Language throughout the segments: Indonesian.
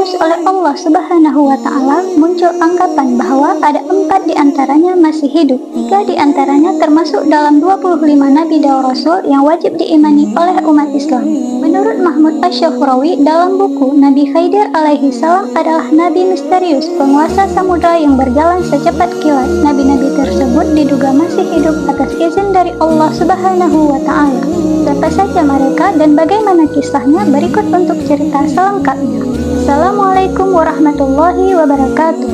diutus oleh Allah Subhanahu wa Ta'ala, muncul anggapan bahwa ada 4 di antaranya masih hidup. 3 di antaranya termasuk dalam 25 nabi dan rasul yang wajib diimani oleh umat Islam. Menurut Mahmud Asy-Syafrawi, dalam buku, Nabi Khidir alaihi salam adalah nabi misterius, penguasa samudra yang berjalan secepat kilat. Nabi-nabi tersebut diduga masih hidup atas izin dari Allah Subhanahu wa Ta'ala. Siapa saja mereka dan bagaimana kisahnya, berikut untuk cerita selengkapnya. Assalamualaikum warahmatullahi wabarakatuh.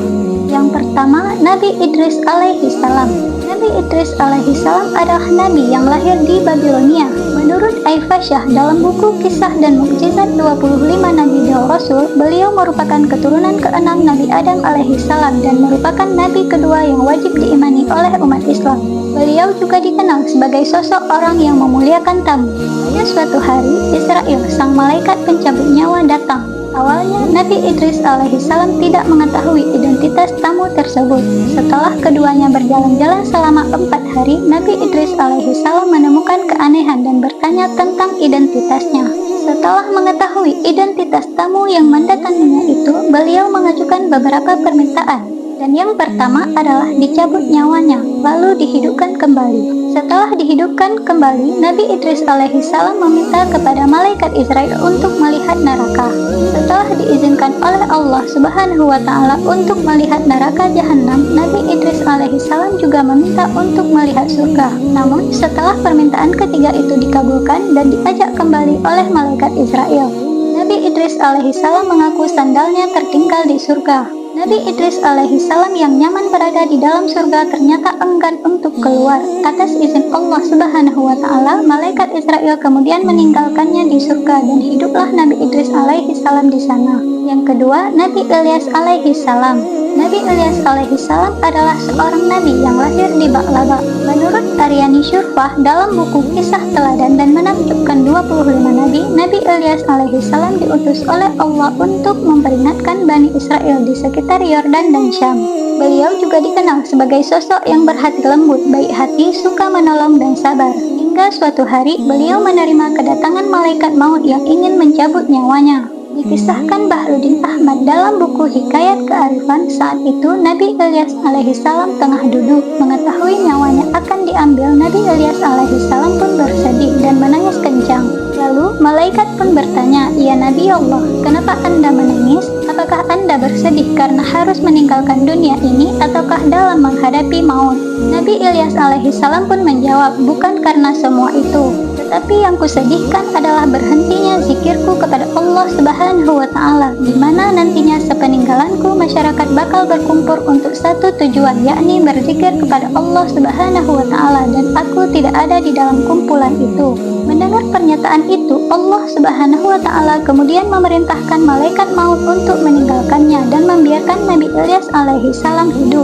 Yang pertama, Nabi Idris alaihi salam. Nabi Idris alaihi salam adalah nabi yang lahir di Babilonia. Menurut Aifasyah dalam buku Kisah dan Mukjizat 25 Nabi dan Rasul, beliau merupakan keturunan ke-6 Nabi Adam alaihi salam dan merupakan nabi kedua yang wajib diimani oleh umat Islam. Beliau juga dikenal sebagai sosok orang yang memuliakan tamu. Pada suatu hari, Israel, sang malaikat pencabut nyawa, datang. Awalnya, Nabi Idris alaihi salam tidak mengetahui identitas tamu tersebut. Setelah keduanya berjalan-jalan selama 4 hari, Nabi Idris alaihi salam menemukan keanehan dan bertanya tentang identitasnya. Setelah mengetahui identitas tamu yang mendatanginya itu, beliau mengajukan beberapa permintaan. Dan yang pertama adalah dicabut nyawanya, lalu dihidupkan kembali. Setelah dihidupkan kembali, Nabi Idris alaihi salam meminta kepada malaikat Israel untuk melihat neraka. Setelah diizinkan oleh Allah Subhanahu wa Ta'ala untuk melihat neraka Jahannam, Nabi Idris alaihi salam juga meminta untuk melihat surga. Namun, setelah permintaan ketiga itu dikabulkan dan diajak kembali oleh malaikat Israel, Nabi Idris alaihi salam mengaku sandalnya tertinggal di surga. Nabi Idris alaihi salam yang nyaman berada di dalam surga ternyata enggan untuk keluar. Atas izin Allah Subhanahu wa Ta'ala, malaikat Israel kemudian meninggalkannya di surga dan hiduplah Nabi Idris alaihi salam di sana. Yang kedua, Nabi Ilyas alaihi salam. Nabi Ilyas alaihi salam adalah seorang nabi yang lahir di Ba'laba. Menurut Aryani Syurfah dalam buku Kisah Teladan dan Menakjubkan 25 Nabi, Nabi Ilyas alaihi salam diutus oleh Allah untuk memperingatkan Bani Israel di sekitar Yordan dan Syam. Beliau juga dikenal sebagai sosok yang berhati lembut, baik hati, suka menolong dan sabar. Hingga suatu hari, beliau menerima kedatangan malaikat maut yang ingin mencabut nyawanya. Dikisahkan Bahruddin Ahmad dalam buku Hikayat Kearifan, saat itu Nabi Ilyas alaihi salam tengah duduk, mengetahui nyawanya akan diambil. Nabi Ilyas alaihi salam pun bersedih dan menangis kencang. Lalu malaikat pun bertanya, "Ya Nabi Allah, kenapa Anda menangis? Apakah Anda bersedih karena harus meninggalkan dunia ini ataukah dalam menghadapi maut?" Nabi Ilyas alaihi salam pun menjawab, "Bukan karena semua itu, tetapi yang kusedihkan adalah berhentinya zikirku kepada Allah Subhanahu wa Ta'ala, di mana nantinya sepeninggalanku masyarakat bakal berkumpul untuk satu tujuan, yakni berzikir kepada Allah Subhanahu wa Ta'ala, dan aku tidak ada di dalam kumpulan itu." Mendengar pernyataan itu, Allah Subhanahu wa Ta'ala kemudian memerintahkan malaikat maut untuk meninggalkannya dan membiarkan Nabi Ilyas alaihi salam hidup.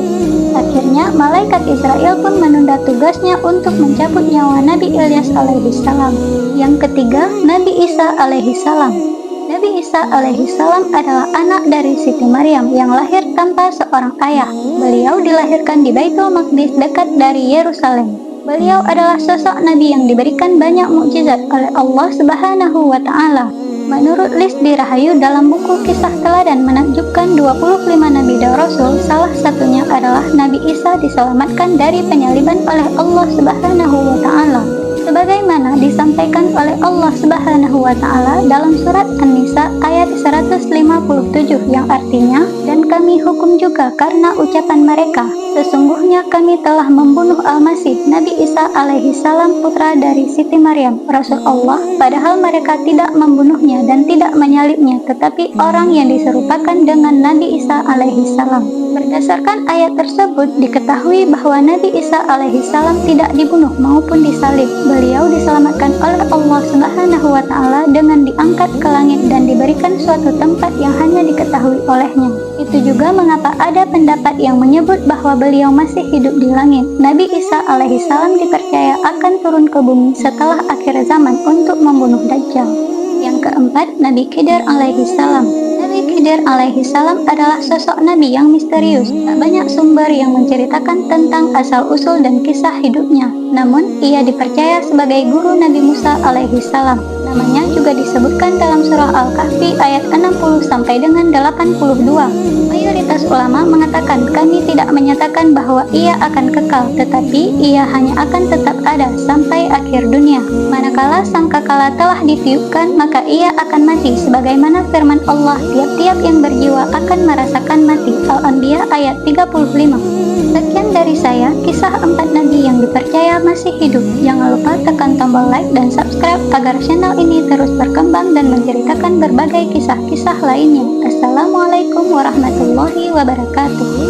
Akhirnya, malaikat Israel pun menunda tugasnya untuk mencabut nyawa Nabi Ilyas alaihi salam. Yang ketiga, Nabi Isa alaihi salam. Nabi Isa alaihi salam adalah anak dari Siti Maryam yang lahir tanpa seorang ayah. Beliau dilahirkan di Baitul Maqdis dekat dari Yerusalem. Beliau adalah sosok nabi yang diberikan banyak mukjizat oleh Allah Subhanahu wa Ta'ala. Menurut list di Rahayu dalam buku Kisah Teladan Menakjubkan 25 Nabi dan Rasul, salah satunya adalah Nabi Isa diselamatkan dari penyaliban oleh Allah Subhanahu wa Ta'ala. Sebagaimana disampaikan oleh Allah Subhanahu wa Ta'ala dalam surat An-Nisa ayat 157 yang artinya, "Dan kami hukum juga karena ucapan mereka, sesungguhnya kami telah membunuh Al-Masih Nabi Isa alaihi salam, putra dari Siti Maryam, Rasul Allah, padahal mereka tidak membunuhnya dan tidak menyalibnya, tetapi orang yang diserupakan dengan Nabi Isa alaihi salam." Berdasarkan ayat tersebut, diketahui bahwa Nabi Isa alaihi salam tidak dibunuh maupun disalib. Beliau diselamatkan oleh Allah Subhanahu wa Ta'ala dengan diangkat ke langit dan diberikan suatu tempat yang hanya diketahui olehnya. Itu juga mengapa ada pendapat yang menyebut bahwa beliau masih hidup di langit. Nabi Isa alaihi salam dipercaya akan turun ke bumi setelah akhir zaman untuk membunuh Dajjal. Yang keempat, Nabi Khidir alaihi salam. Nabi Khidir alaihi salam adalah sosok nabi yang misterius. Tak banyak sumber yang menceritakan tentang asal-usul dan kisah hidupnya. Namun, ia dipercaya sebagai guru Nabi Musa alaihi salam. Namanya juga disebutkan dalam surah Al-Kahfi ayat 60 sampai dengan 82. Mayoritas ulama mengatakan kami tidak menyatakan bahwa ia akan kekal, tetapi ia hanya akan tetap ada sampai akhir dunia. Manakala sangkakala telah ditiupkan, maka ia akan mati sebagaimana firman Allah, tiap-tiap yang berjiwa akan merasakan mati. Al-Anbiya ayat 35. Sekian dari saya, kisah 4 nabi yang dipercaya masih hidup. Jangan lupa tekan tombol like dan subscribe agar channel ini terus berkembang dan menceritakan berbagai kisah-kisah lainnya. Assalamualaikum warahmatullahi wabarakatuh.